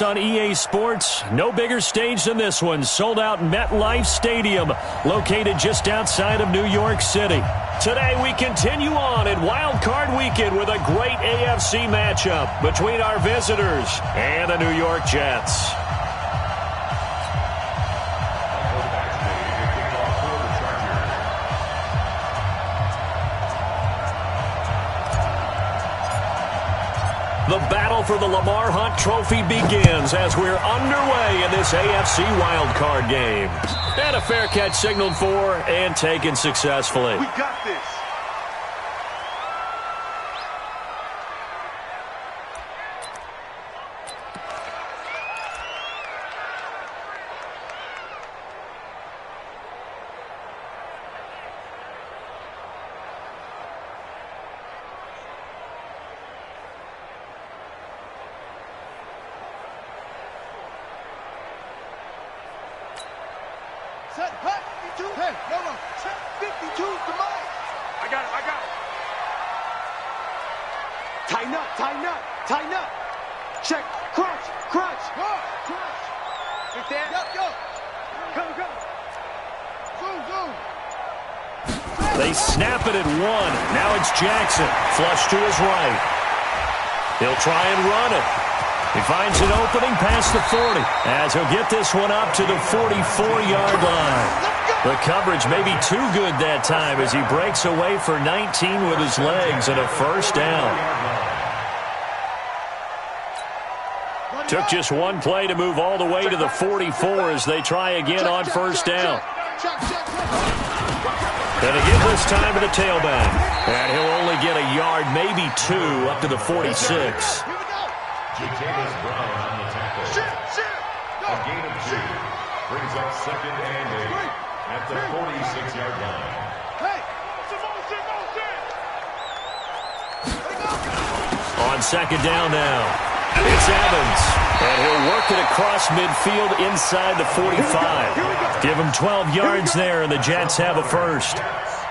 On EA Sports, no bigger stage than this one. Sold out MetLife Stadium, located just outside of New York City. Today we continue on in Wild Card Weekend with a great AFC matchup between our visitors and the New York Jets. The battle for the Lamar Hunt Trophy begins as we're underway in this AFC wildcard game. And a fair catch signaled for and taken successfully. We got this. Set, hut, 52. Hey, no. Set, 52 to mine. I got it. Tighten up. Check, crunch. Right there. Yep, go. Zoom. They snap it at one. Now it's Jackson. Flush to his right. He'll try and run it. He finds an opening past the 40 as he'll get this one up to the 44-yard line. The coverage may be too good that time as he breaks away for 19 with his legs and a first down. Took just one play to move all the way to the 44 as they try again on first down. And again this time to the tailback. And he'll only get a yard, maybe two, up to the 46. Jatavis Brown on the tackle. A gain of 2 brings up 2nd and 8 at the 46-yard line. Hey, motion. On second down now, it's Evans. And he'll work it across midfield inside the 45. Give him 12 yards there, and the Jets have a first.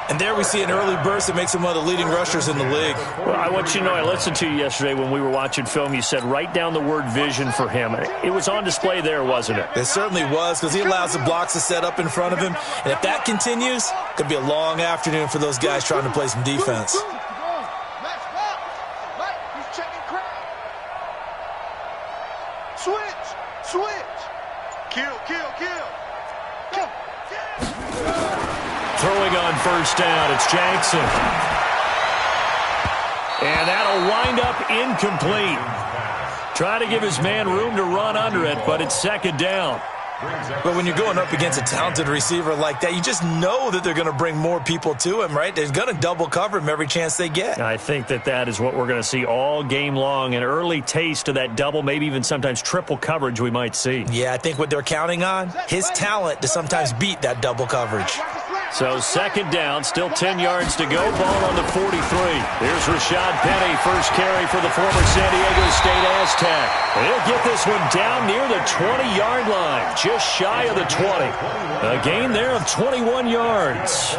And there we see an early burst that makes him one of the leading rushers in the league. Well, I want you to know, I listened to you yesterday when we were watching film. You said write down the word vision for him. It was on display there, wasn't it? It certainly was, because he allows the blocks to set up in front of him. And if that continues, it could be a long afternoon for those guys trying to play some defense. Switch. Kill. Throwing on first down, it's Jackson. And that'll wind up incomplete. Trying to give his man room to run under it, but it's second down. But when you're going up against a talented receiver like that, you just know that they're going to bring more people to him, right? They're going to double cover him every chance they get. I think that is what we're going to see all game long. An early taste of that double, maybe even sometimes triple coverage we might see. Yeah, I think what they're counting on, his talent to sometimes beat that double coverage. So second down, still 10 yards to go. Ball on the 43. Here's Rashad Penny, first carry for the former San Diego State Aztec. He'll get this one down near the 20-yard line, just shy of the 20. A gain there of 21 yards.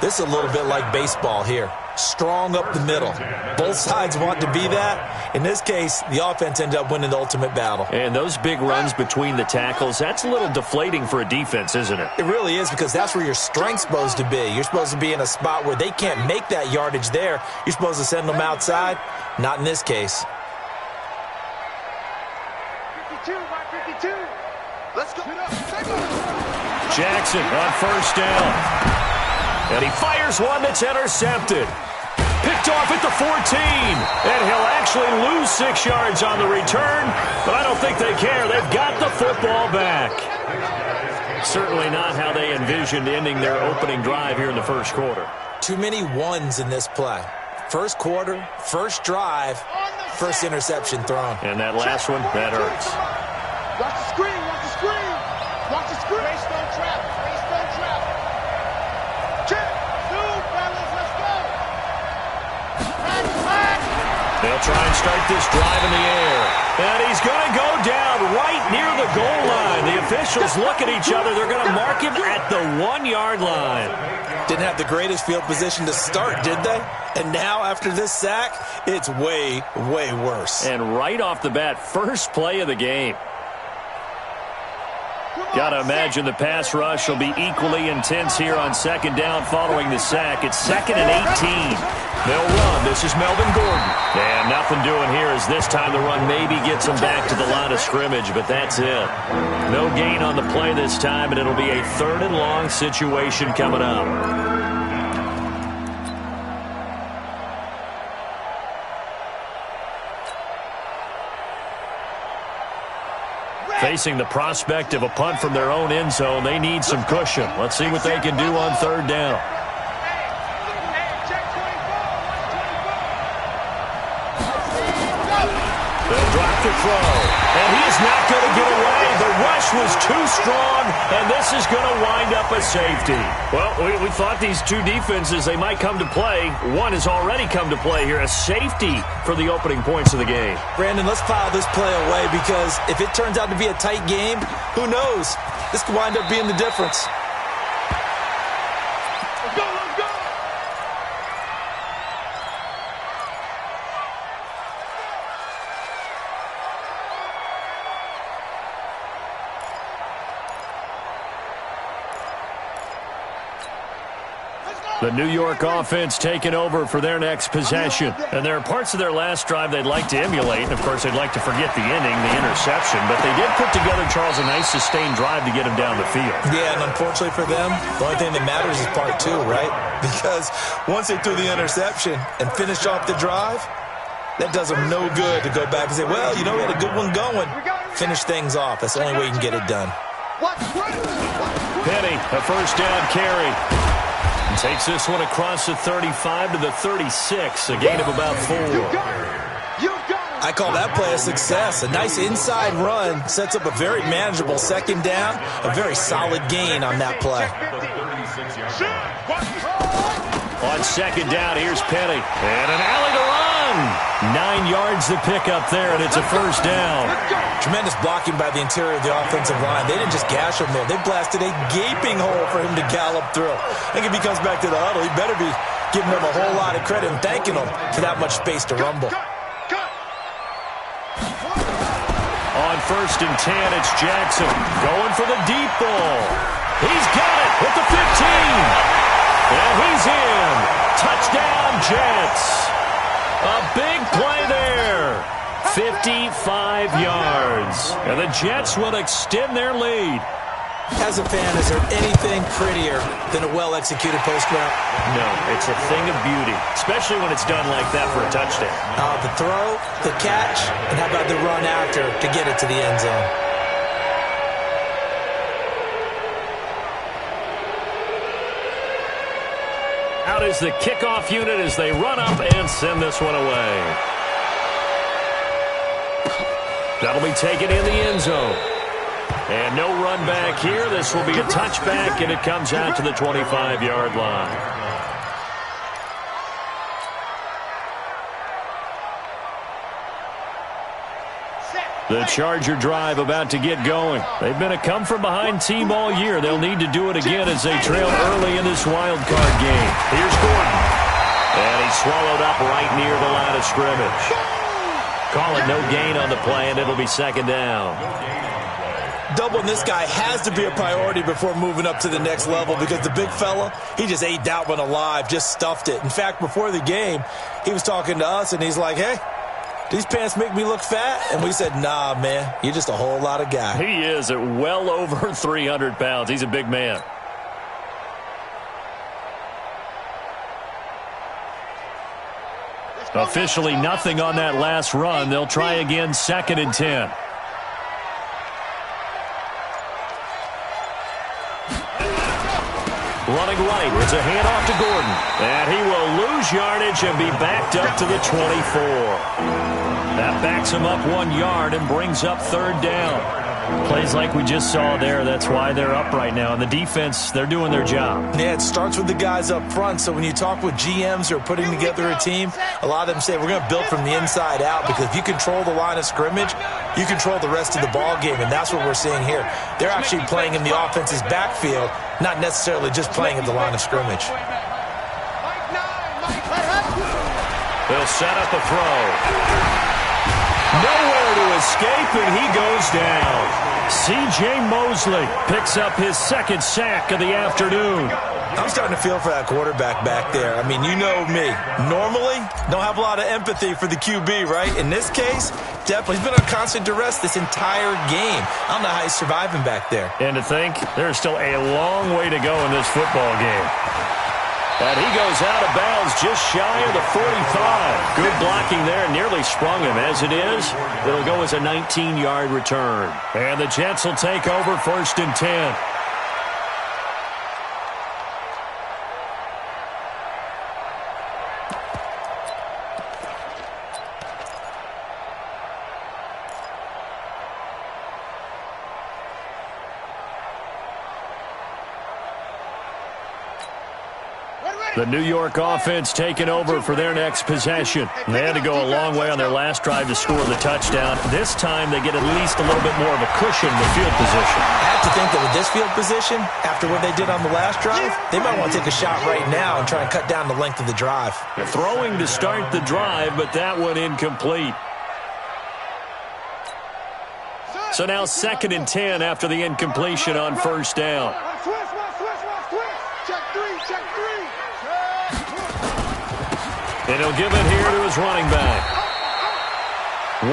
This is a little bit like baseball here. Strong up the middle. Both sides want to be that. In this case, the offense ended up winning the ultimate battle. And those big runs between the tackles, that's a little deflating for a defense, isn't it? It really is, because that's where your strength's supposed to be. You're supposed to be in a spot where they can't make that yardage there. You're supposed to send them outside. Not in this case. 52. Let's go. Jackson on first down. And he fires one that's intercepted. Picked off at the 14. And he'll actually lose 6 yards on the return. But I don't think they care. They've got the football back. Certainly not how they envisioned ending their opening drive here in the first quarter. Too many ones in this play. First quarter, first drive, first interception thrown. And that last one, that hurts. Watch the screen. Race no trap. Check. Dude, fellas, let's go. Back. They'll try and start this drive in the air. And he's going to go down right near the goal line. The officials look at each other. They're going to mark him at the 1-yard line. Didn't have the greatest field position to start, did they? And now, after this sack, it's way, way worse. And right off the bat, first play of the game. Got to imagine the pass rush will be equally intense here on second down following the sack. It's 2nd and 18. They'll run. This is Melvin Gordon. And nothing doing here as this time the run maybe gets them back to the line of scrimmage, but that's it. No gain on the play this time, and it'll be a 3rd and long situation coming up. Facing the prospect of a punt from their own end zone, they need some cushion. Let's see what they can do on 3rd down. They'll drop the throw, and he's not going to get away. The rush was too strong, and this is going to wind up a safety. Well, we thought these two defenses, they might come to play. One has already come to play here, a safety for the opening points of the game. Brandon, let's file this play away because if it turns out to be a tight game, who knows? This could wind up being the difference. Let's go, let's go! The New York offense taking over for their next possession. And there are parts of their last drive they'd like to emulate. And, of course, they'd like to forget the inning, the interception. But they did put together, Charles, a nice sustained drive to get him down the field. Yeah, and unfortunately for them, the only thing that matters is part 2, right? Because once they threw the interception and finished off the drive, that does them no good to go back and say, well, you know, we had a good one going. Finish things off. That's the only way you can get it done. Penny, a first down carry. Takes this one across the 35 to the 36, a gain of about 4. I call that play a success. A nice inside run sets up a very manageable second down, a very solid gain on that play. On second down, here's Penny. And an alley to run. 9 yards to pick up there, and it's a first down. Tremendous blocking by the interior of the offensive line. They didn't just gash him there. They blasted a gaping hole for him to gallop through. I think if he comes back to the huddle, he better be giving them a whole lot of credit and thanking them for that much space to rumble. On 1st and 10, it's Jackson going for the deep ball. He's got it at the 15. And he's in. Touchdown, Jets. A big play there. 55 yards. And the Jets will extend their lead. As a fan, is there anything prettier than a well-executed post route? No, it's a thing of beauty, especially when it's done like that for a touchdown. The throw, the catch, and how about the run after to get it to the end zone? Out is the kickoff unit as they run up and send this one away. That'll be taken in the end zone. And no run back here. This will be a touchback, and it comes out to the 25-yard line. The Charger drive about to get going. They've been a come-from-behind team all year. They'll need to do it again as they trail early in this wild card game. Here's Gordon. And he's swallowed up right near the line of scrimmage. Call it no gain on the play, and it'll be second down. Doubling this guy has to be a priority before moving up to the next level because the big fella, he just ate that one alive, just stuffed it. In fact, before the game, he was talking to us, and he's like, hey, these pants make me look fat? And we said, nah, man, you're just a whole lot of guy. He is at well over 300 pounds. He's a big man. Officially nothing on that last run. They'll try again, 2nd and 10. Running right, it's a handoff to Gordon. And he will lose yardage and be backed up to the 24. That backs him up 1 yard and brings up 3rd down. Plays like we just saw there, that's why they're up right now. And the defense, they're doing their job. Yeah, it starts with the guys up front. So when you talk with GMs who are putting together a team, a lot of them say we're going to build from the inside out, because if you control the line of scrimmage, you control the rest of the ball game, and that's what we're seeing here. They're actually playing in the offense's backfield, not necessarily just playing at the line of scrimmage. They'll set up a throw. Nowhere to escape, and he goes down. C.J. Mosley picks up his second sack of the afternoon. I'm starting to feel for that quarterback back there. I mean, you know me. Normally, don't have a lot of empathy for the QB, right? In this case, definitely. He's been on constant duress this entire game. I don't know how he's surviving back there. And to think, there's still a long way to go in this football game. And he goes out of bounds just shy of the 45. Good blocking there. Nearly sprung him. As it is, it'll go as a 19-yard return. And the Jets will take over 1st and 10. The New York offense taking over for their next possession. They had to go a long way on their last drive to score the touchdown. This time they get at least a little bit more of a cushion in the field position. I have to think that with this field position, after what they did on the last drive, they might want to take a shot right now and try and cut down the length of the drive. Throwing to start the drive, but that one incomplete. So now 2nd and 10 after the incompletion on 1st down. And he'll give it here to his running back.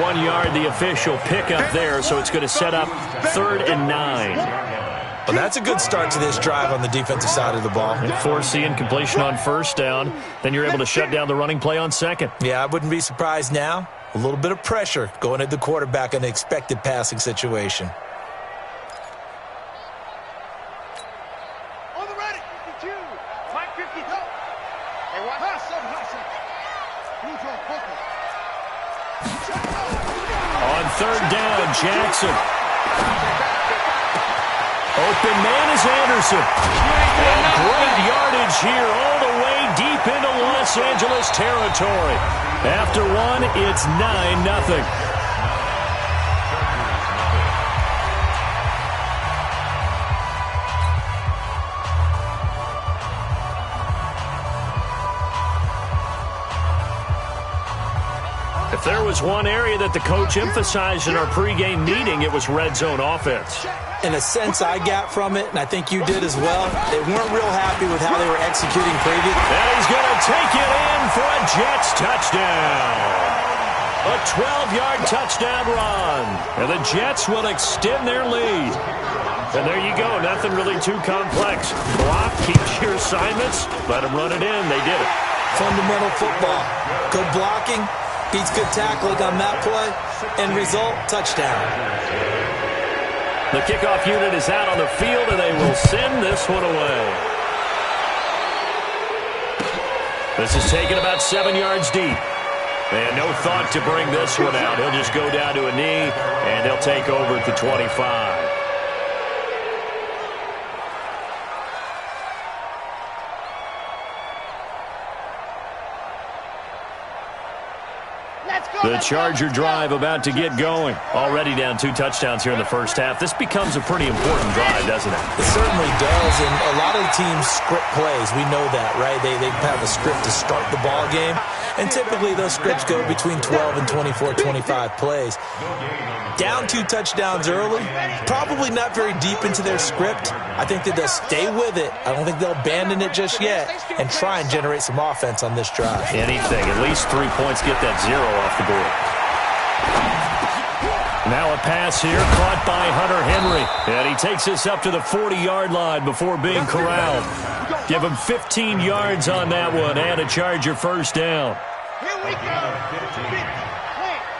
1 yard, the official pickup there, so it's going to set up 3rd and 9. Well, that's a good start to this drive on the defensive side of the ball. Force the incompletion on 1st down. Then you're able to shut down the running play on 2nd. Yeah, I wouldn't be surprised now. A little bit of pressure going at the quarterback in an expected passing situation. On the ready, 52. 552. Hey, what? On 3rd down, Jackson. Open man is Anderson. And great yardage here all the way deep into Los Angeles territory. After one, it's 9-0. If there was one area that the coach emphasized in our pregame meeting, it was red zone offense. In a sense I got from it, and I think you did as well, they weren't real happy with how they were executing previous. And he's going to take it in for a Jets touchdown. A 12-yard touchdown run. And the Jets will extend their lead. And there you go. Nothing really too complex. Block, keeps your assignments, let them run it in. They did it. Fundamental football. Good blocking. Beats good tackling on that play. End result, touchdown. The kickoff unit is out on the field, and they will send this one away. This is taken about 7 yards deep. And no thought to bring this one out. He'll just go down to a knee, and they'll take over at the 25. The Charger drive about to get going. Already down 2 touchdowns here in the first half. This becomes a pretty important drive, doesn't it? It certainly does, and a lot of the teams script plays. We know that, right? They have a script to start the ball game, and typically those scripts go between 12 and 24, 25 plays. Down 2 touchdowns early, probably not very deep into their script. I think that they'll stay with it. I don't think they'll abandon it just yet and try and generate some offense on this drive. Anything. At least 3 points, get that 0 off the board. Now a pass here caught by Hunter Henry. And he takes us up to the 40-yard line before being corralled. Give him 15 yards on that one and a Charger first down. Here we go.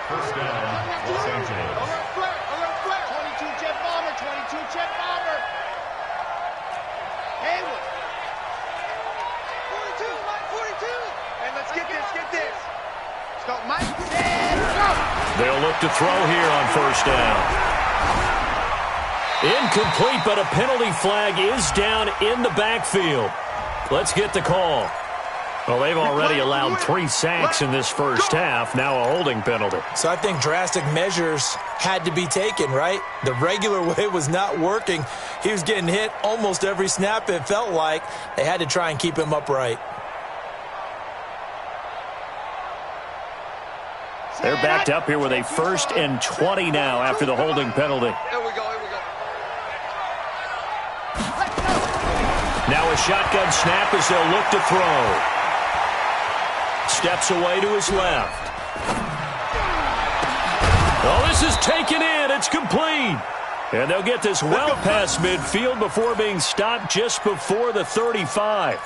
First down, Los Angeles. Alert flat. 22 jet bomber. 22 jet bomber. Hayward. 42. And let's get this. Stop, Mike. And go. They'll look to throw here on first down. Incomplete, but a penalty flag is down in the backfield. Let's get the call. Well, they've already allowed 3 sacks in this first half. Now a holding penalty. So I think drastic measures had to be taken, right? The regular way was not working. He was getting hit almost every snap, it felt like. They had to try and keep him upright. They're backed up here with a 1st and 20 now after the holding penalty. Here we go, here we go. Now a shotgun snap as they'll look to throw. Steps away to his left. Oh, this is taken in. It's complete. And they'll get this well past midfield before being stopped just before the 35.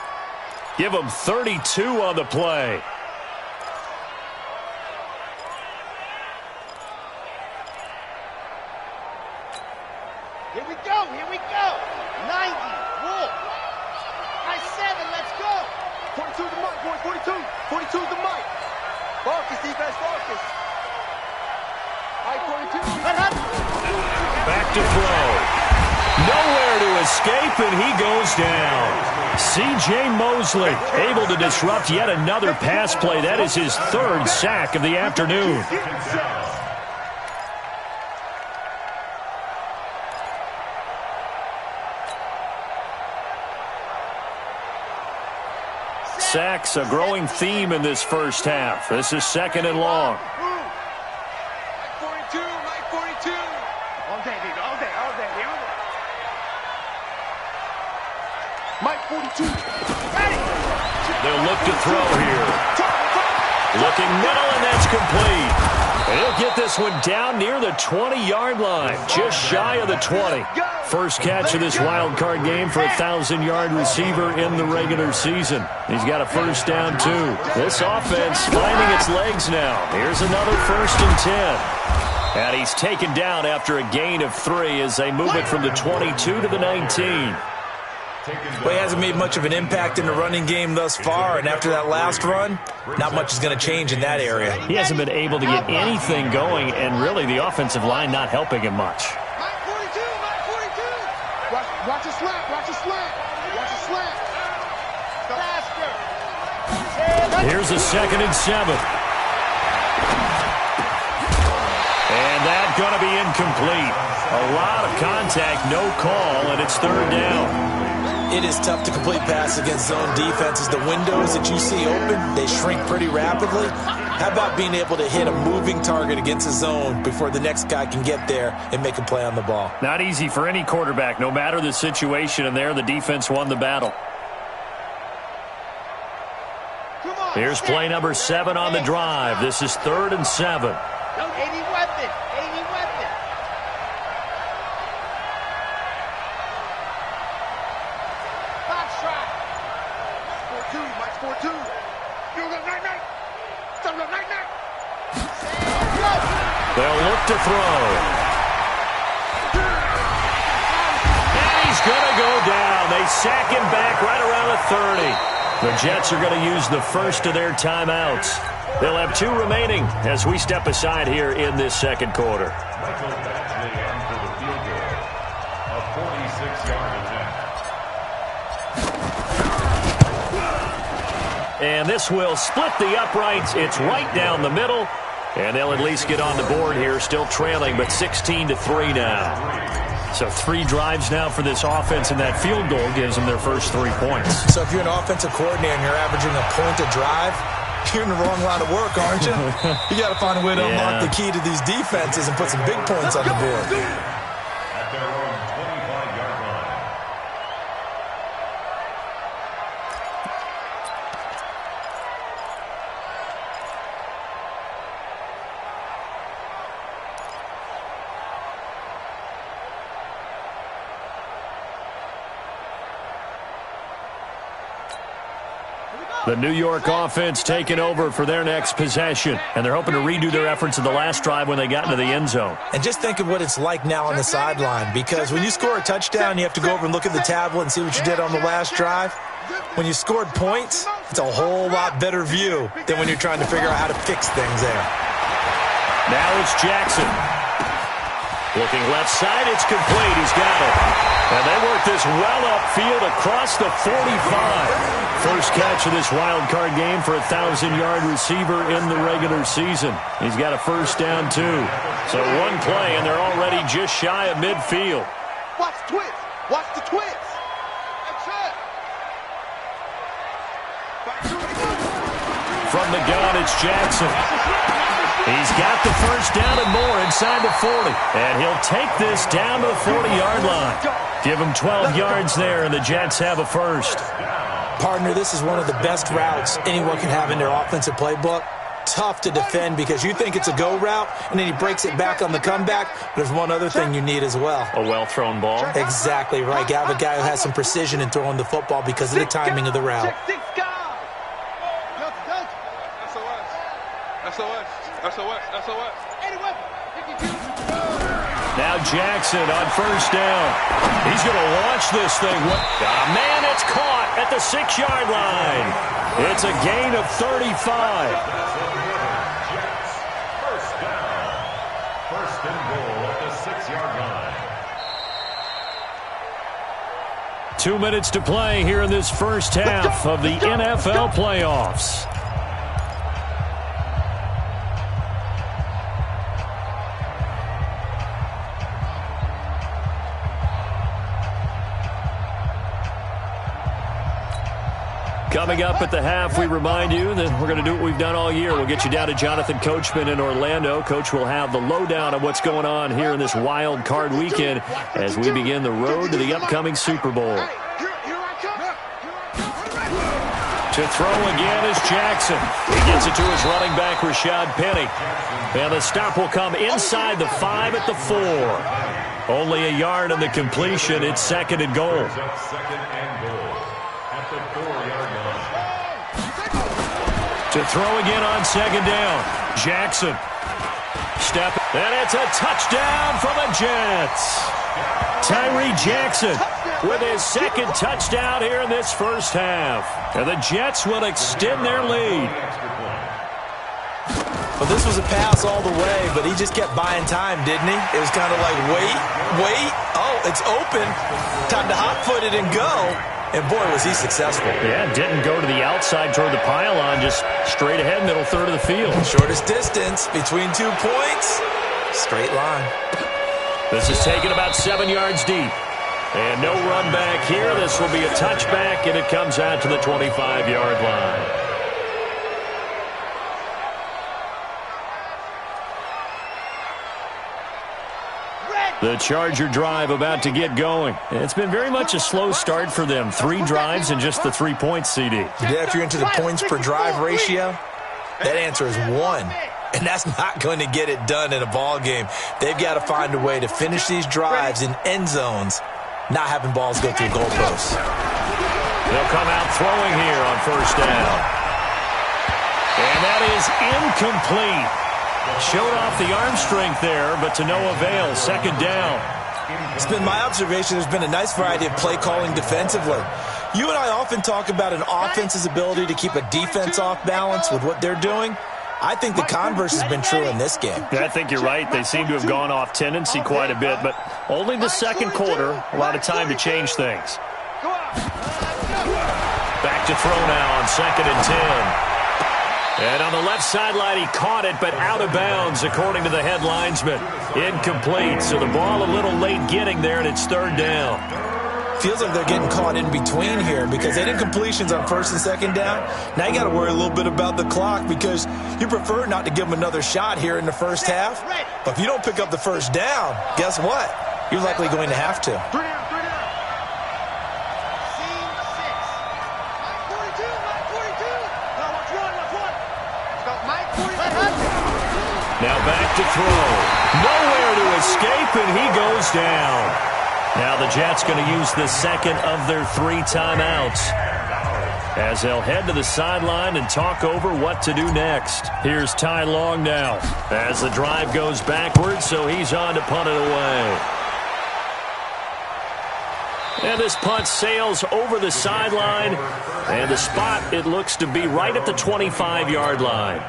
Give them 32 on the play. Here we go, here we go. 90, Wolf. Nice 7, let's go. 42 the mic, boy, 42. 42 the mic. Marcus, defense, Marcus. All right, 42. Back to throw. Nowhere to escape, and he goes down. C.J. Mosley able to disrupt yet another pass play. That is his 3rd sack of the afternoon. Sacks, a growing theme in this first half. This is 2nd and long. Mike 42, Mike 42. All day, baby, all day, all day, all day. Mike 42. Ready. They'll look to throw here. Looking middle, and that's complete. And he'll get this one down near the 20-yard line, just shy of the 20. First catch of this wild card game for a 1,000-yard receiver in the regular season. He's got a 1st down, too. This offense finding its legs now. Here's another 1st and 10. And he's taken down after a gain of 3 as they move it from the 22 to the 19. Well, he hasn't made much of an impact in the running game thus far, and after that last run, not much is going to change in that area. He hasn't been able to get anything going, and really the offensive line not helping him much. Mike 42, Mike 42. Watch a slant, watch a slant. Watch a slant. Faster. Here's a 2nd and 7. And that's going to be incomplete. A lot of contact, no call, and it's 3rd down. It is tough to complete pass against zone defenses. The windows that you see open, they shrink pretty rapidly. How about being able to hit a moving target against a zone before the next guy can get there and make a play on the ball? Not easy for any quarterback, no matter the situation, and there the defense won the battle. Here's play number 7 on the drive. This is 3rd and 7. 80 weapon, 80 weapon. Box shot. 4-2, Mike 4-2. You go night. Stop up night. They'll look to throw. And he's going to go down. They sack him back right around the 30. The Jets are going to use the 1st of their timeouts. They'll have 2 remaining as we step aside here in this 2nd quarter. Michael Batchley in for the field goal. A 46-yard attempt. And this will split the uprights. It's right down the middle. And they'll at least get on the board here, still trailing, but 16-3 now. So 3 drives now for this offense, and that field goal gives them their first 3 points. So if you're an offensive coordinator and you're averaging a point a drive, you're in the wrong line of work, aren't you? You got to find a way to unlock the key to these defenses and put some big points on the board. At their own 25-yard line. The New York offense taking over for their next possession, and they're hoping to redo their efforts in the last drive when they got into the end zone. And just think of what it's like now on the sideline, because when you score a touchdown, you have to go over and look at the tablet and see what you did on the last drive. When you scored points, it's a whole lot better view than when you're trying to figure out how to fix things there. Now it's Jackson. Looking left side, it's complete. He's got it. And they work this well upfield across the 45. First catch of this wild card game for a 1,000-yard receiver in the regular season. He's got a first down, too. So one play, and they're already just shy of midfield. Watch the twist. Watch the twist. That's it. From the gun, it's Jackson. He's got the first down and more inside the 40. And he'll take this down to the 40-yard line. Give him 12 yards there, and the Jets have a first. Partner, this is one of the best routes anyone can have in their offensive playbook. Tough to defend because you think it's a go route, and then he breaks it back on the comeback. There's one other thing you need as well. A well-thrown ball. Exactly right. You have a guy who has some precision in throwing the football because of the timing of the route. SOS. Now Jackson on first down. He's going to launch this thing. Man, it's caught at the 6-yard line. It's a gain of 35. First down. First and goal at the 6-yard line. 2 minutes to play here in this first half of the NFL playoffs. Coming up at the half, we remind you that we're going to do what we've done all year. We'll get you down to Jonathan Coachman in Orlando. Coach will have the lowdown of what's going on here in this wild card weekend as we begin the road to the upcoming Super Bowl. To throw again is Jackson. He gets it to his running back, Rashad Penny. And the stop will come inside the 5 at the 4. Only a yard on the completion. It's second and goal. To throw again on second down. Jackson. Step. And it's a touchdown for the Jets. Tyree Jackson with his second touchdown here in this first half. And the Jets will extend their lead. Well, this was a pass all the way, but he just kept buying time, didn't he? It was kind of like, wait. Oh, it's open. Time to hot-foot it and go. And, boy, was he successful. Yeah, didn't go to the outside toward the pylon, just straight ahead, middle third of the field. Shortest distance between 2 points, straight line. This is taken about 7 yards deep. And no run back here. This will be a touchback, and it comes out to the 25-yard line. The Charger drive about to get going. It's been very much a slow start for them. 3 drives and just the 3 points, CD. Yeah, if you're into the points per drive ratio, that answer is 1. And that's not going to get it done in a ball game. They've got to find a way to finish these drives in end zones, not having balls go through goalposts. They'll come out throwing here on first down. And that is incomplete. Showed off the arm strength there, but to no avail. Second down. It's been my observation there's been a nice variety of play calling defensively. You and I often talk about an offense's ability to keep a defense off balance with what they're doing. I think the converse has been true in this game. Yeah, I think you're right. They seem to have gone off tendency quite a bit, but only the second quarter, a lot of time to change things. Back to throw now on second and 10. And on the left sideline, he caught it, but out of bounds, according to the head linesman. Incomplete, so the ball a little late getting there, and it's third down. Feels like they're getting caught in between here because they did completions on first and second down. Now you got to worry a little bit about the clock because you prefer not to give them another shot here in the first half. But if you don't pick up the first down, guess what? You're likely going to have to. Now back to throw. Nowhere to escape, and he goes down. Now the Jets going to use the second of their 3 timeouts as they'll head to the sideline and talk over what to do next. Here's Ty Long now as the drive goes backwards, so he's on to punt it away. And this punt sails over the sideline, and the spot, it looks to be right at the 25-yard line.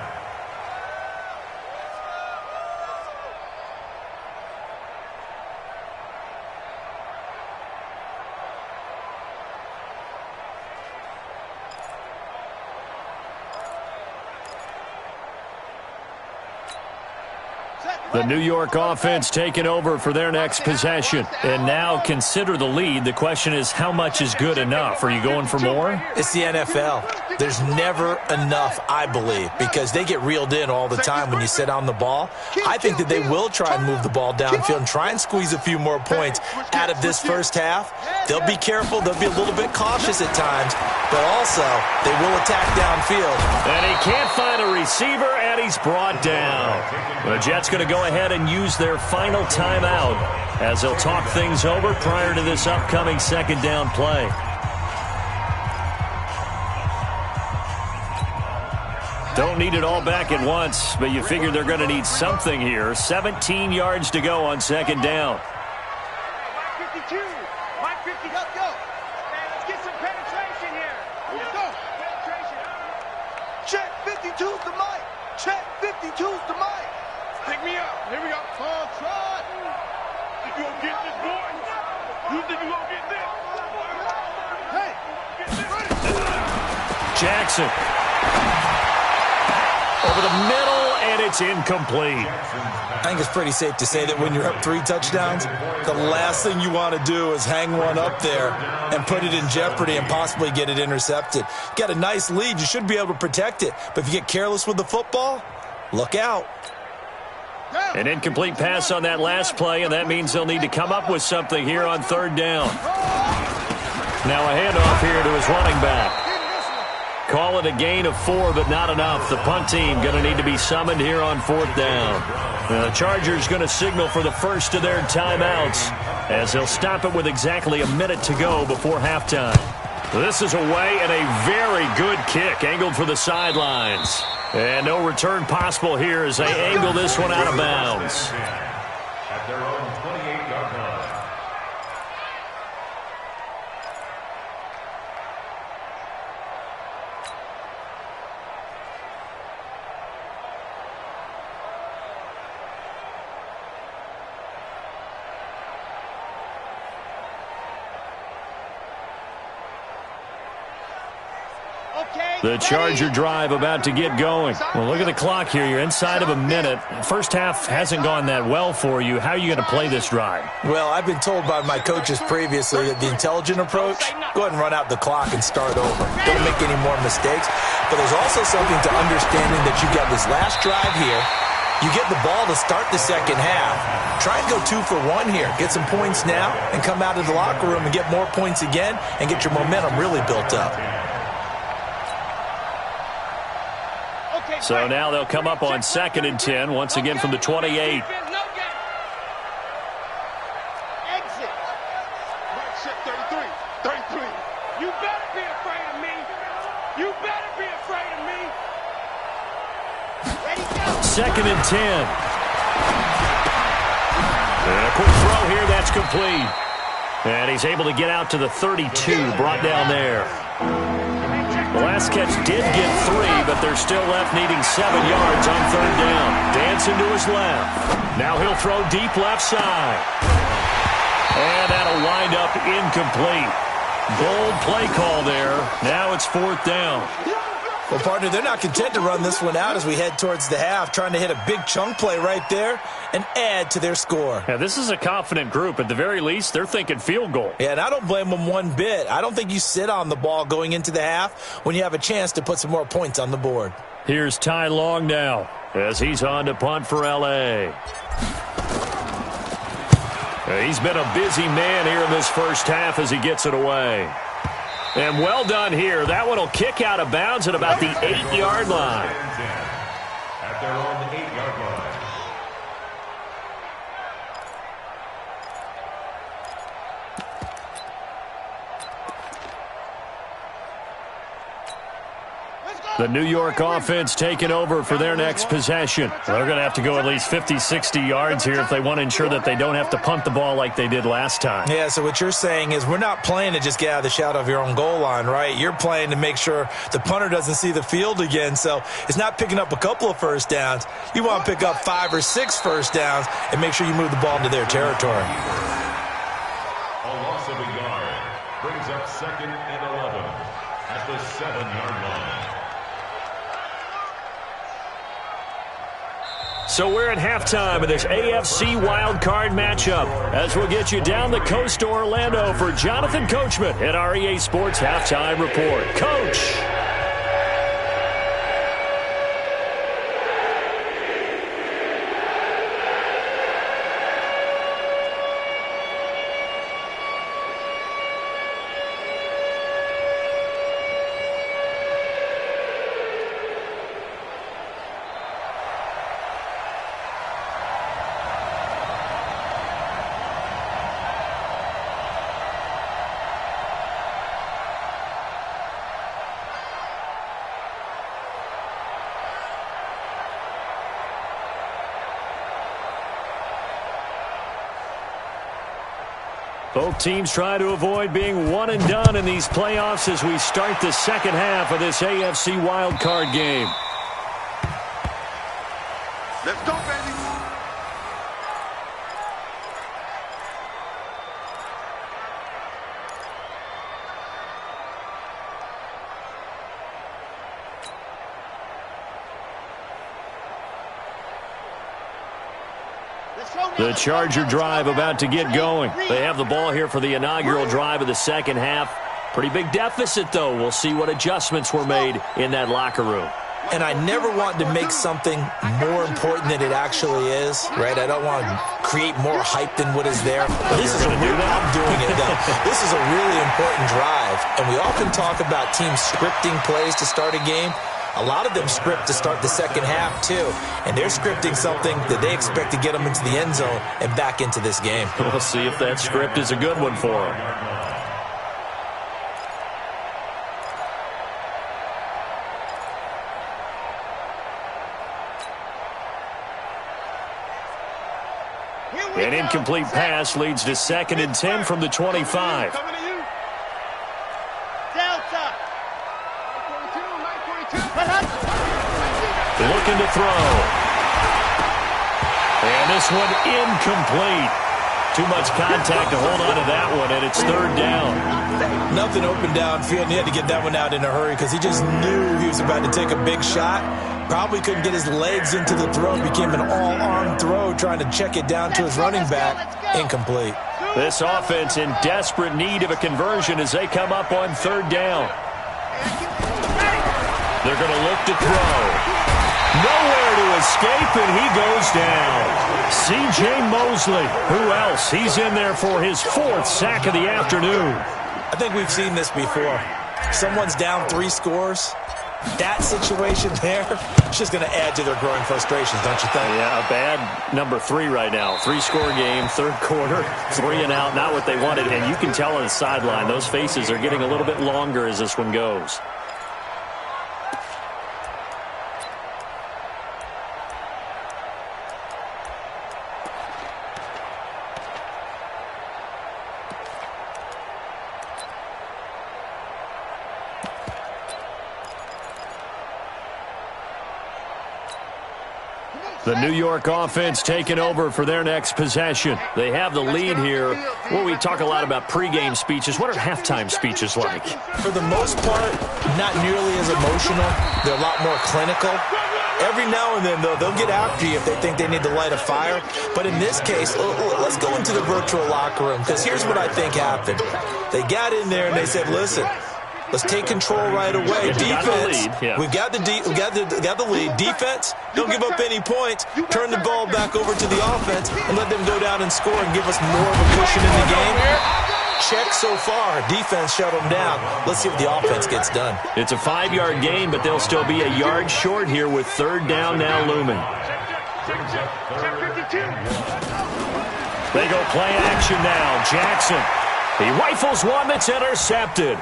The New York offense taking over for their next possession. And now consider the lead. The question is, how much is good enough? Are you going for more? It's the NFL. There's never enough, I believe, because they get reeled in all the time when you sit on the ball. I think that they will try and move the ball downfield and try and squeeze a few more points out of this first half. They'll be careful. They'll be a little bit cautious at times, but also they will attack downfield. And he can't find a receiver, and he's brought down. The Jets going to go ahead and use their final timeout as they'll talk things over prior to this upcoming second down play. Don't need it all back at once, but you figure they're going to need something here. 17 yards to go on second down. Mike 52. Mike 50. Go. Man, let's get some penetration here. Let's go. Penetration. Check 52's the mic. Check 52's the mic. Pick me up. Here we go. Oh, try. Think you gonna get this, boy? You think you gonna get this? Hey. Jackson. Over the middle, and it's incomplete. I think it's pretty safe to say that when you're up 3 touchdowns, the last thing you want to do is hang one up there and put it in jeopardy and possibly get it intercepted. You got a nice lead. You should be able to protect it. But if you get careless with the football, look out. An incomplete pass on that last play, and that means they'll need to come up with something here on third down. Now a handoff here to his running back. Call it a gain of 4, but not enough. The punt team going to need to be summoned here on fourth down. The Chargers going to signal for the first of their timeouts as they'll stop it with exactly a minute to go before halftime. This is away, and a very good kick angled for the sidelines. And no return possible here as they angle this one out of bounds. At their own 28-yard line. The Charger drive about to get going. Well, look at the clock here. You're inside of a minute. First half hasn't gone that well for you. How are you going to play this drive? Well, I've been told by my coaches previously that the intelligent approach, go ahead and run out the clock and start over. Don't make any more mistakes. But there's also something to understanding that you've got this last drive here. You get the ball to start the second half. Try and go 2 for 1 here. Get some points now and come out of the locker room and get more points again and get your momentum really built up. So now they'll come up on 2nd and 10, once again from the 28. Exit. Right check 33. 33. You better be afraid of me. You better be afraid of me. Ready, go. 2nd and 10. And a quick throw here, that's complete. And he's able to get out to the 32, brought down there. The last catch did get 3, but they're still left needing 7 yards on third down. Dancing to his left. Now he'll throw deep left side. And that'll wind up incomplete. Bold play call there. Now it's 4th down. Well, partner, they're not content to run this one out as we head towards the half, trying to hit a big chunk play right there and add to their score. Yeah, this is a confident group. At the very least, they're thinking field goal. Yeah, and I don't blame them one bit. I don't think you sit on the ball going into the half when you have a chance to put some more points on the board. Here's Ty Long now as he's on to punt for L.A. He's been a busy man here in this first half as he gets it away. And well done here. That one will kick out of bounds at about the 8-yard line. At their own 8-yard line. The New York offense taking over for their next possession. They're going to have to go at least 50, 60 yards here if they want to ensure that they don't have to punt the ball like they did last time. Yeah, so what you're saying is we're not playing to just get out of the shadow of your own goal line, right? You're playing to make sure the punter doesn't see the field again. So it's not picking up a couple of first downs. You want to pick up 5 or 6 first downs and make sure you move the ball into their territory. A loss of a yard brings up 2nd and 11 at the 7-yard line. So we're at halftime of this AFC wildcard matchup as we'll get you down the coast to Orlando for Jonathan Coachman at our EA Sports Halftime Report. Coach! Both teams try to avoid being one and done in these playoffs as we start the second half of this AFC wildcard game. Let's go, baby. The Charger drive about to get going. They have the ball here for the inaugural drive of the second half. Pretty big deficit, though. We'll see what adjustments were made in that locker room. And I never want to make something more important than it actually is, right? I don't want to create more hype than what is there. This is I'm doing it, though. This is a really important drive. And we often talk about teams scripting plays to start a game. A lot of them script to start the second half, too. And they're scripting something that they expect to get them into the end zone and back into this game. We'll see if that script is a good one for them. An incomplete pass leads to 2nd and 10 from the 25. Looking to throw. And this one incomplete. Too much contact to hold on to that one, and it's 3rd down. Nothing open downfield, and he had to get that one out in a hurry because he just knew he was about to take a big shot. Probably couldn't get his legs into the throw. Became an all-arm throw trying to check it down to his running back. Incomplete. This offense in desperate need of a conversion as they come up on 3rd down. They're going to look to throw. Nowhere to escape, and he goes down. C.J. Mosley. Who else? He's in there for his 4th sack of the afternoon. I think we've seen this before. Someone's down 3 scores. That situation there, it's just going to add to their growing frustrations, don't you think? Yeah, a bad number 3 right now. 3-score game, 3rd quarter, 3 and out, not what they wanted. And you can tell on the sideline, those faces are getting a little bit longer as this one goes. The New York offense taking over for their next possession. They have the lead here. Well, we talk a lot about pregame speeches. What are halftime speeches like? For the most part, not nearly as emotional. They're a lot more clinical. Every now and then, though, they'll get after you if they think they need to light a fire. But in this case, let's go into the virtual locker room, because here's what I think happened. They got in there and they said, listen, let's take control right away. Defense, we've got the lead. Defense, don't give up any points. Turn the ball back over to the offense and let them go down and score and give us more of a cushion in the game. Check so far. Defense shut them down. Let's see what the offense gets done. It's a 5-yard gain, but they'll still be a yard short here with 3rd down now looming. They go play action now. Jackson. He rifles one that's intercepted.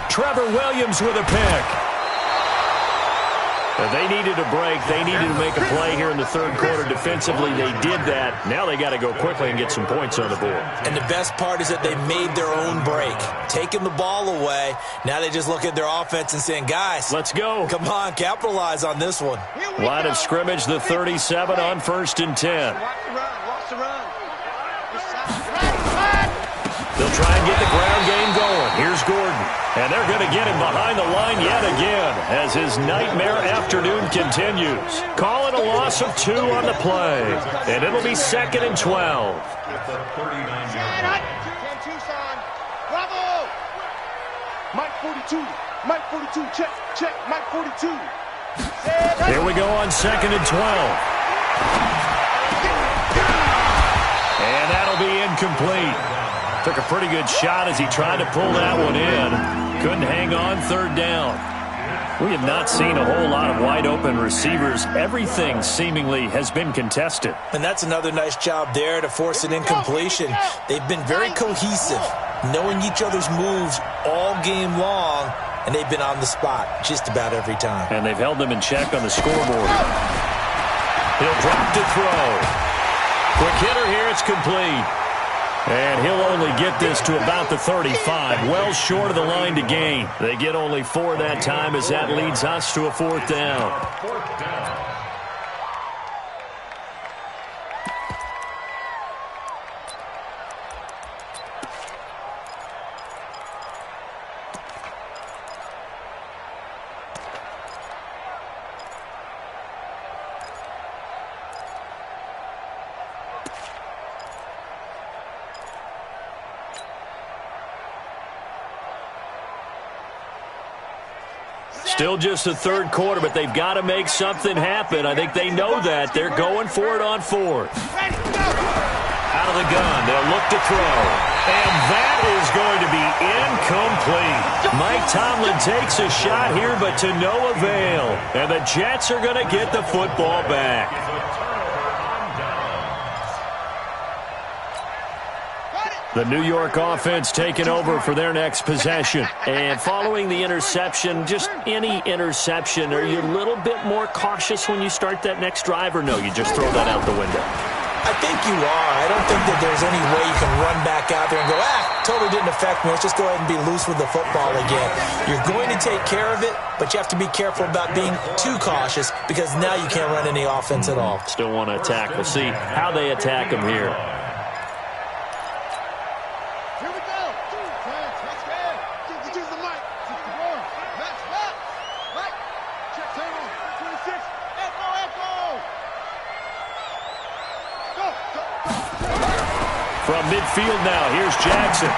Trevor Williams with a pick. They needed a break. They needed to make a play here in the 3rd quarter. Defensively, they did that. Now they got to go quickly and get some points on the board. And the best part is that they made their own break. Taking the ball away. Now they just look at their offense and saying, guys, let's go. Come on, capitalize on this one. Line of scrimmage, the 37 on 1st and 10. Watch the run. They'll try and get the ground game going. Here's Gordon. And they're going to get him behind the line yet again as his nightmare afternoon continues. Calling a loss of 2 on the play. And it'll be 2nd and 12. Bravo! Mike 42. Mike 42. Check. Check. Mike 42. Here we go on 2nd and 12. And that'll be incomplete. Took a pretty good shot as he tried to pull that one in. Couldn't hang on 3rd down. We have not seen a whole lot of wide-open receivers. Everything seemingly has been contested. And that's another nice job there to force an incompletion. They've been very cohesive, knowing each other's moves all game long, and they've been on the spot just about every time. And they've held them in check on the scoreboard. He'll drop to throw. Quick hitter here, it's complete. And he'll only get this to about the 35, well short of the line to gain. They get only 4 that time as that leads us to a 4th down. 4th down. Still just the 3rd quarter, but they've got to make something happen. I think they know that. They're going for it on 4th. Out of the gun, they'll look to throw. And that is going to be incomplete. Mike Tomlin takes a shot here, but to no avail. And the Jets are going to get the football back. The New York offense taking over for their next possession. And following the interception, just any interception, are you a little bit more cautious when you start that next drive, or no, you just throw that out the window? I think you are. I don't think that there's any way you can run back out there and go, totally didn't affect me. Let's just go ahead and be loose with the football again. You're going to take care of it, but you have to be careful about being too cautious because now you can't run any offense at all. Still want to attack. We'll see how they attack them here. From midfield now, here's Jackson.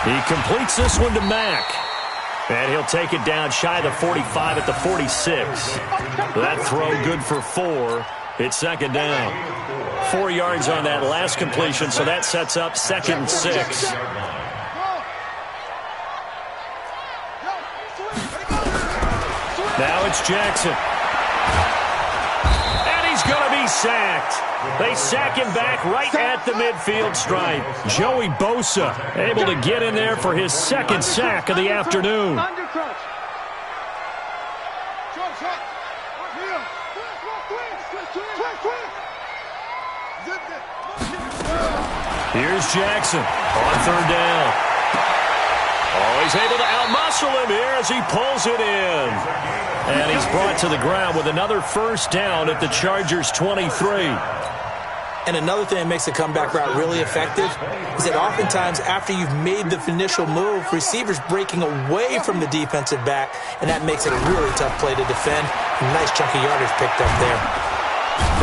He completes this one to Mack. And he'll take it down shy of the 45 at the 46. That throw good for 4. It's 2nd down. 4 yards on that last completion, so that sets up 2nd and 6. Now it's Jackson. And he's going to be sacked. They sack him back right at the midfield stripe. Joey Bosa able to get in there for his 2nd sack of the afternoon. Here's Jackson on 3rd down. Oh, he's able to outmuscle him here as he pulls it in. And he's brought to the ground with another 1st down at the Chargers' 23. And another thing that makes the comeback route really effective is that oftentimes after you've made the initial move, receivers breaking away from the defensive back, and that makes it a really tough play to defend. A nice chunk of yardage picked up there.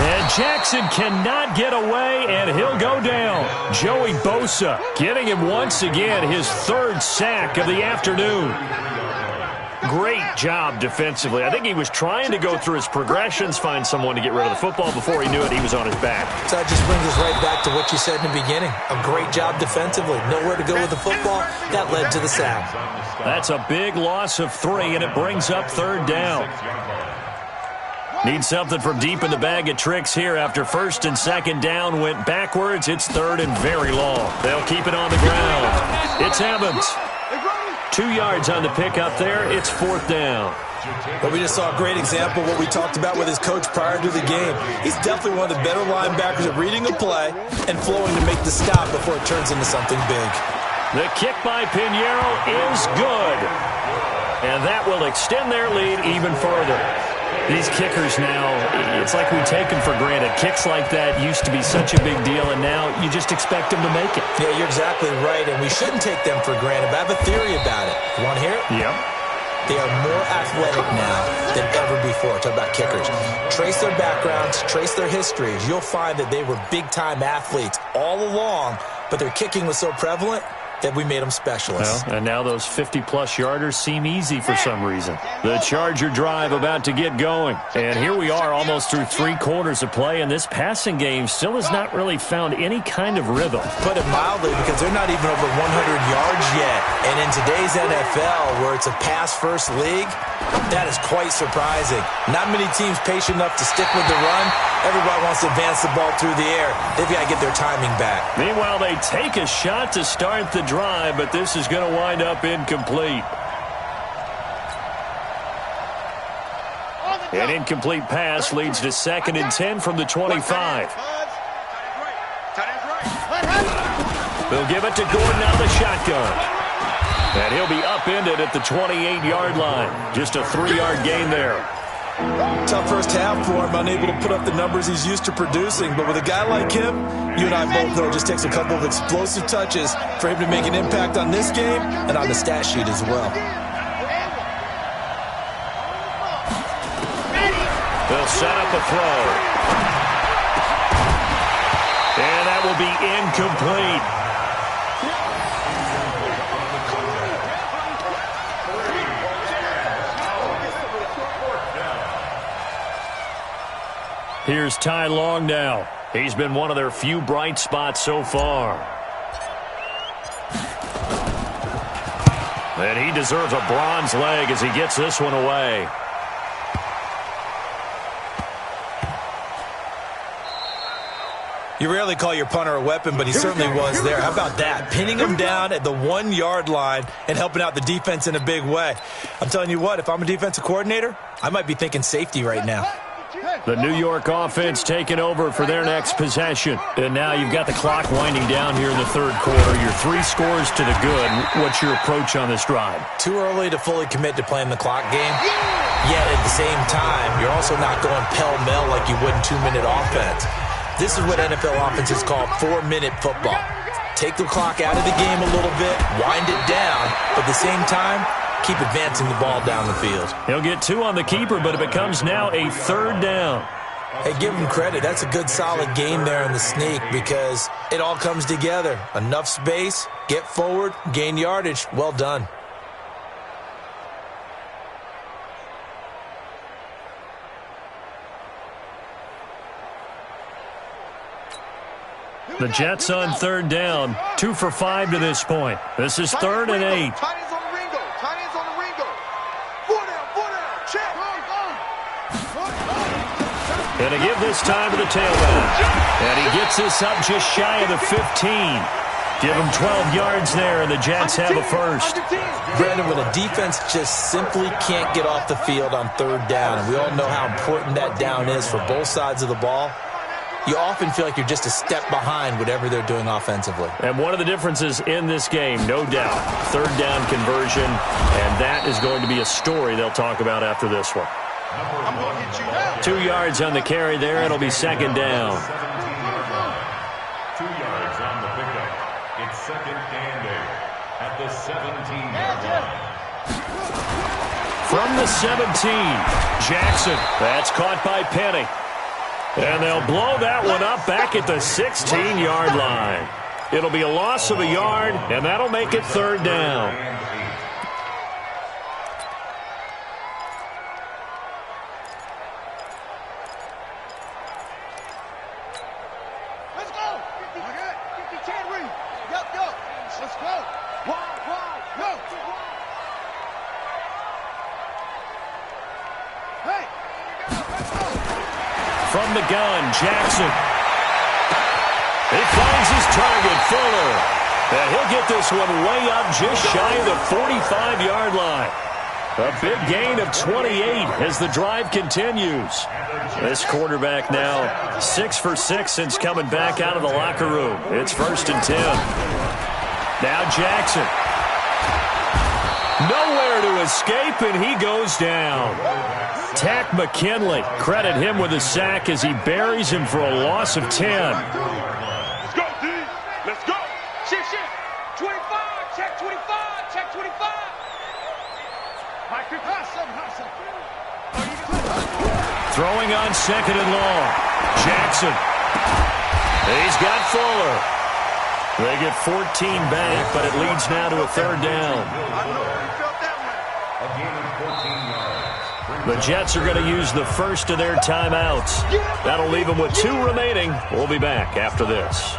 And Jackson cannot get away, and he'll go down. Joey Bosa getting him once again his 3rd sack of the afternoon. Great job defensively. I think he was trying to go through his progressions, find someone to get rid of the football. Before he knew it, he was on his back. So that just brings us right back to what you said in the beginning. A great job defensively. Nowhere to go with the football. That led to the sack. That's a big loss of 3, and it brings up 3rd down. Need something from deep in the bag of tricks here after 1st and 2nd down went backwards. It's 3rd and very long. They'll keep it on the ground. It's Evans. 2 yards on the pickup there. It's 4th down. But we just saw a great example of what we talked about with his coach prior to the game. He's definitely one of the better linebackers at reading the play and flowing to make the stop before it turns into something big. The kick by Pinheiro is good. And that will extend their lead even further. These kickers now, it's like we take them for granted. Kicks like that used to be such a big deal, and now you just expect them to make it. Yeah, you're exactly right, and we shouldn't take them for granted. But I have a theory about it. You want to hear it? Yep. They are more athletic now than ever before. Talk about kickers. Trace their backgrounds, trace their histories. You'll find that they were big-time athletes all along, but their kicking was so prevalent that we made them specialists. Well, and now those 50-plus yarders seem easy for some reason. The Charger drive about to get going. And here we are almost through 3 quarters of play, and this passing game still has not really found any kind of rhythm. Put it mildly, because they're not even over 100 yards yet. And in today's NFL, where it's a pass-first league, that is quite surprising. Not many teams patient enough to stick with the run. Everybody wants to advance the ball through the air. They've got to get their timing back. Meanwhile, they take a shot to start the drive, but this is going to wind up incomplete. An incomplete pass leads to 2nd and 10 from the 25. They'll give it to Gordon out of the shotgun. And he'll be upended at the 28-yard line. Just a 3-yard gain there. Tough first half for him, unable to put up the numbers he's used to producing. But with a guy like him, you and I both know it just takes a couple of explosive touches for him to make an impact on this game and on the stat sheet as well. They'll set up a throw. And that will be incomplete. Here's Ty Long now. He's been one of their few bright spots so far. And he deserves a bronze leg as he gets this one away. You rarely call your punter a weapon, but he certainly was there. How about that? Pinning him down at the 1-yard line and helping out the defense in a big way. I'm telling you what, if I'm a defensive coordinator, I might be thinking safety right now. The New York offense taking over for their next possession. And now you've got the clock winding down here in the 3rd quarter. You're 3 scores to the good. What's your approach on this drive? Too early to fully commit to playing the clock game. Yet at the same time, you're also not going pell-mell like you would in 2-minute offense. This is what NFL offenses call 4-minute football. Take the clock out of the game a little bit, wind it down, but at the same time, keep advancing the ball down the field. He'll get 2 on the keeper, but it becomes now a 3rd down. Hey, give him credit. That's a good, solid game there in the sneak because it all comes together. Enough space, get forward, gain yardage. Well done. The Jets on 3rd down, 2 for 5 to this point. This is 3rd and 8. And to give this time to the tailback. And he gets this up just shy of the 15. Give him 12 yards there, and the Jets have a first. Brandon, when a defense just simply can't get off the field on 3rd down, and we all know how important that down is for both sides of the ball, you often feel like you're just a step behind whatever they're doing offensively. And one of the differences in this game, no doubt, 3rd down conversion, and that is going to be a story they'll talk about after this one. 2 yards on the carry there. It'll be 2nd down. 2 yards on the pickup. It's 2nd and 8 at the 17-yard line. From the 17, Jackson. That's caught by Penny. And they'll blow that one up back at the 16-yard line. It'll be a loss of a yard, and that'll make it 3rd down. Let's go. 50-10 read. Yup. Let's go. Wide. Go. Hey. Let's go. From the gun, Jackson. He finds his target, Fuller. And he'll get this one way up just shy of the 45-yard line. A big gain of 28 as the drive continues. This quarterback now 6 for 6 since coming back out of the locker room. It's 1st and 10. Now Jackson. Nowhere to escape, and he goes down. Tack McKinley, credit him with a sack as he buries him for a loss of 10. Let's go, D. Let's go. Shit. 25. Check 25. Check 25. Mike, pass something. Throwing on second and long. Jackson. He's got Fuller. They get 14 back, but it leads now to a third down. I know you felt that one. A gain of 14 yards. The Jets are going to use the first of their timeouts. That'll leave them with 2 remaining. We'll be back after this.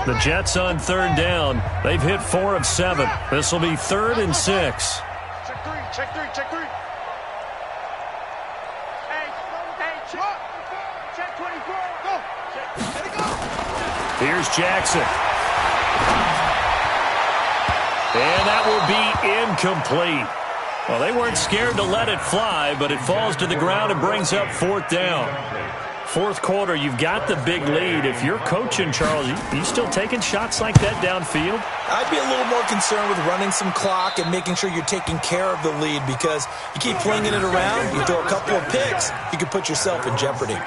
The Jets on third down. They've hit 4 of 7. This will be 3rd and 6. Check three. Check 24. Go. Let it go. Here's Jackson. And that will be incomplete. Well, they weren't scared to let it fly, but it falls to the ground and brings up 4th down. 4th quarter, you've got the big lead. If you're coaching, Charles, you still taking shots like that downfield? I'd be a little more concerned with running some clock and making sure you're taking care of the lead, because you keep flinging it around, you throw a couple of picks, you can put yourself in jeopardy.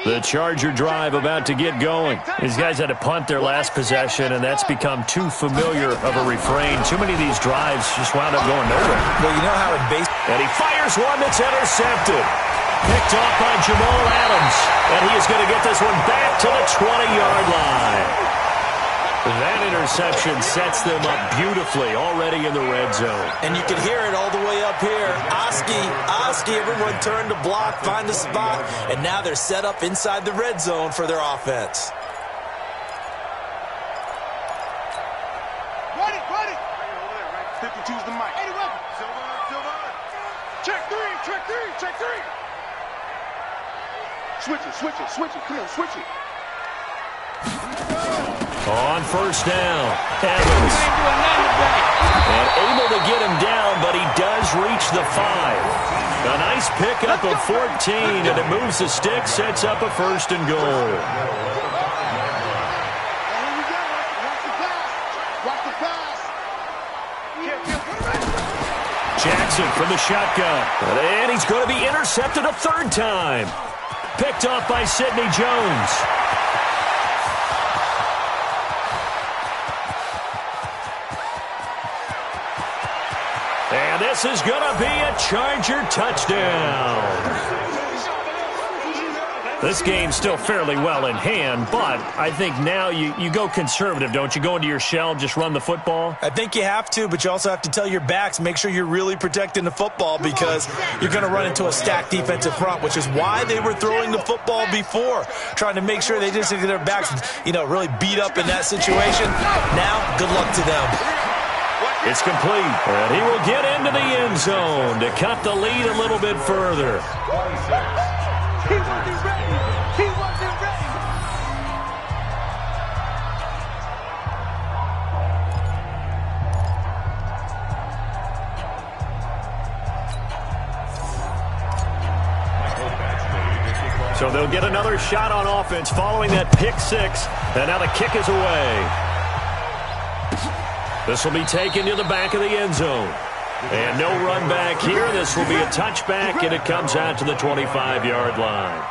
The Charger drive about to get going. These guys had to punt their last possession, and that's become too familiar of a refrain. Too many of these drives just wound up going nowhere. Well, you know how in base... And he fires one that's intercepted. Picked off by Jamal Adams. And he is going to get this one back to the 20-yard line. That interception sets them up beautifully already in the red zone. And you can hear it all the way up here. Oski, everyone turned to block, find a spot, and now they're set up inside the red zone for their offense. Run it. 52's the mic. Silver. Check three. Switch it. Come on, switch it. On first down, Evans. And able to get him down, but he does reach the 5. A nice pickup of 14, and it moves the stick, sets up a 1st and goal. Watch the pass. Jackson from the shotgun. And he's going to be intercepted a 3rd time. Picked off by Sidney Jones. And this is going to be a Charger touchdown. This game's still fairly well in hand, but I think now you go conservative, don't you? Go into your shell, just run the football? I think you have to, but you also have to tell your backs, make sure you're really protecting the football, because you're going to run into a stacked defensive front, which is why they were throwing the football before, trying to make sure they didn't get their backs, really beat up in that situation. Now, good luck to them. It's complete, and he will get into the end zone to cut the lead a little bit further. He wasn't ready. So they'll get another shot on offense following that pick 6, and now the kick is away. This will be taken to the back of the end zone. And no run back here. This will be a touchback, and it comes out to the 25-yard line.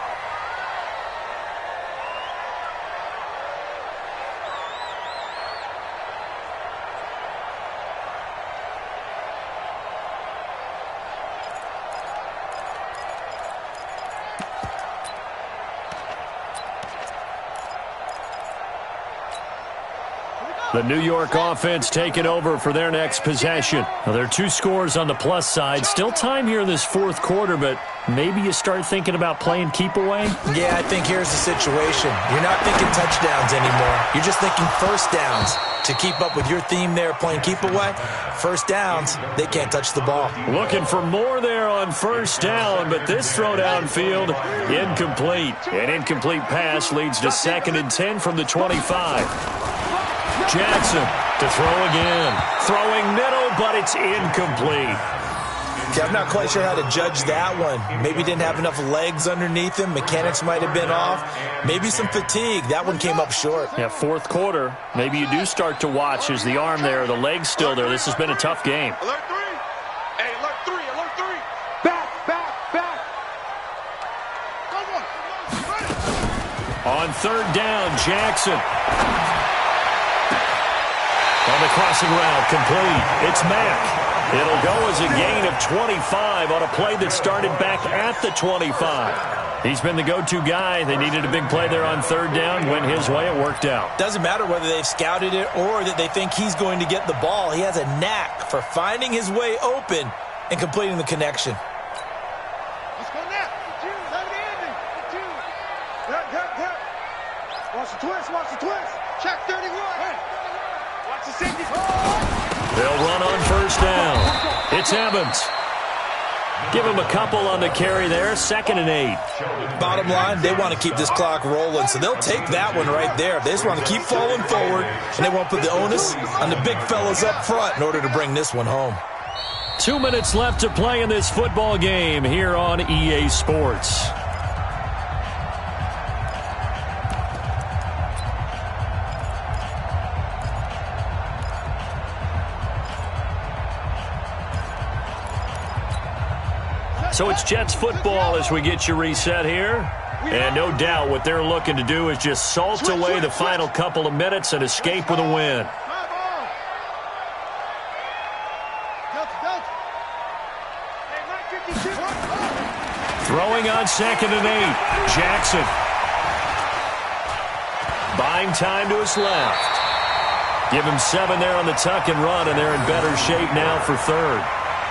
The New York offense taking over for their next possession. Now, there are 2 scores on the plus side. Still time here in this 4th quarter, but maybe you start thinking about playing keep away? Yeah, I think here's the situation. You're not thinking touchdowns anymore. You're just thinking first downs. To keep up with your theme there, playing keep away, first downs, they can't touch the ball. Looking for more there on first down, but this throw downfield, incomplete. An incomplete pass leads to 2nd and 10 from the 25. Jackson to throw again. Throwing middle, but it's incomplete. Okay, I'm not quite sure how to judge that one. Maybe didn't have enough legs underneath him. Mechanics might have been off. Maybe some fatigue. That one came up short. Yeah, fourth quarter. Maybe you do start to watch as the arm there, the leg's still there. This has been a tough game. Alert 3. Hey, alert 3, alert 3. Back, back, back. On third down, Jackson. On the crossing route, complete. It's Mack. It'll go as a gain of 25 on a play that started back at the 25. He's been the go-to guy. They needed a big play there on third down. Went his way. It worked out. Doesn't matter whether they've scouted it or that they think he's going to get the ball. He has a knack for finding his way open and completing the connection. Let's go now. Watch the twist, watch the twist. Check 31. Watch the safety. They'll run on first down. It's Evans. Give him a couple on the carry there. 2nd and 8. Bottom line, they want to keep this clock rolling, so they'll take that one right there. They just want to keep falling forward, and they won't put the onus on the big fellas up front in order to bring this one home. 2 minutes left to play in this football game here on EA Sports. So it's Jets football as we get you reset here. And no doubt what they're looking to do is just salt away the final couple of minutes and escape with a win. Throwing on 2nd and 8. Jackson. Buying time to his left. Give him 7 there on the tuck and run, and they're in better shape now for third.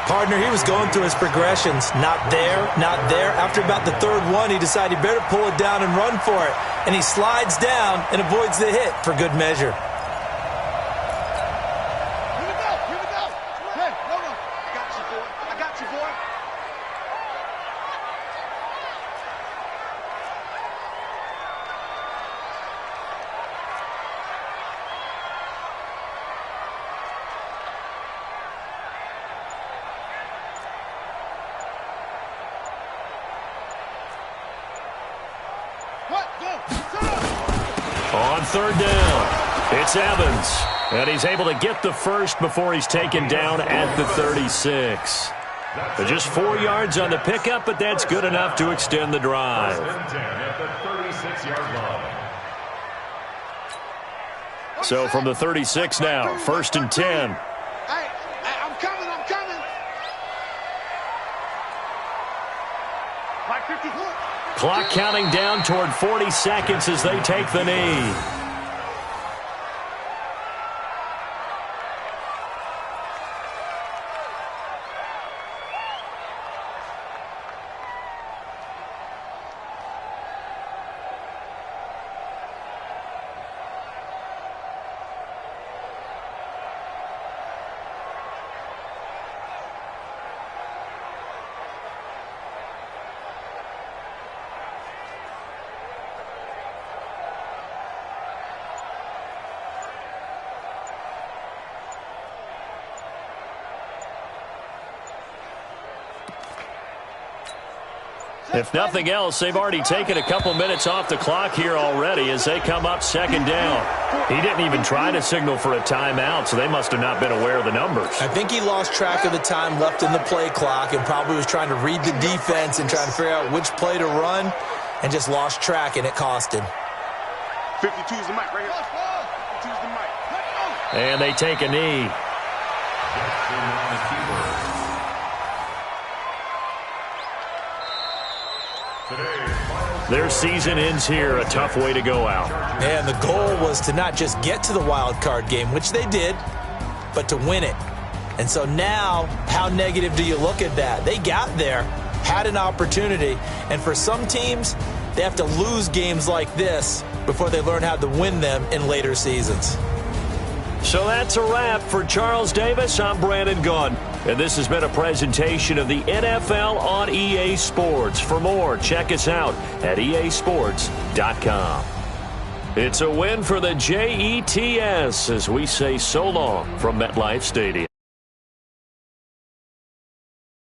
Partner, he was going through his progressions. Not there, not there. After about the third one, he decided he better pull it down and run for it. And he slides down and avoids the hit for good measure. Here we go. Hey, no. I got you, boy. On third down, it's Evans. And he's able to get the first before he's taken down at the 36. But just 4 yards on the pickup, but that's good enough to extend the drive. So from the 36 now, 1st and 10. Hey, I'm coming. Like 50 foot. Clock counting down toward 40 seconds as they take the knee. If nothing else, they've already taken a couple minutes off the clock here already as they come up 2nd down. He didn't even try to signal for a timeout, so they must have not been aware of the numbers. I think he lost track of the time left in the play clock and probably was trying to read the defense and trying to figure out which play to run and just lost track, and it cost him. 52 is the mic right here. 52 is the mic. And they take a knee. Their season ends here. A tough way to go out. And the goal was to not just get to the wild card game, which they did, but to win it. And so now, how negative do you look at that? They got there, had an opportunity, and for some teams, they have to lose games like this before they learn how to win them in later seasons. So that's a wrap for Charles Davis. I'm Brandon Gunn. And this has been a presentation of the NFL on EA Sports. For more, check us out at easports.com. It's a win for the Jets as we say so long from MetLife Stadium.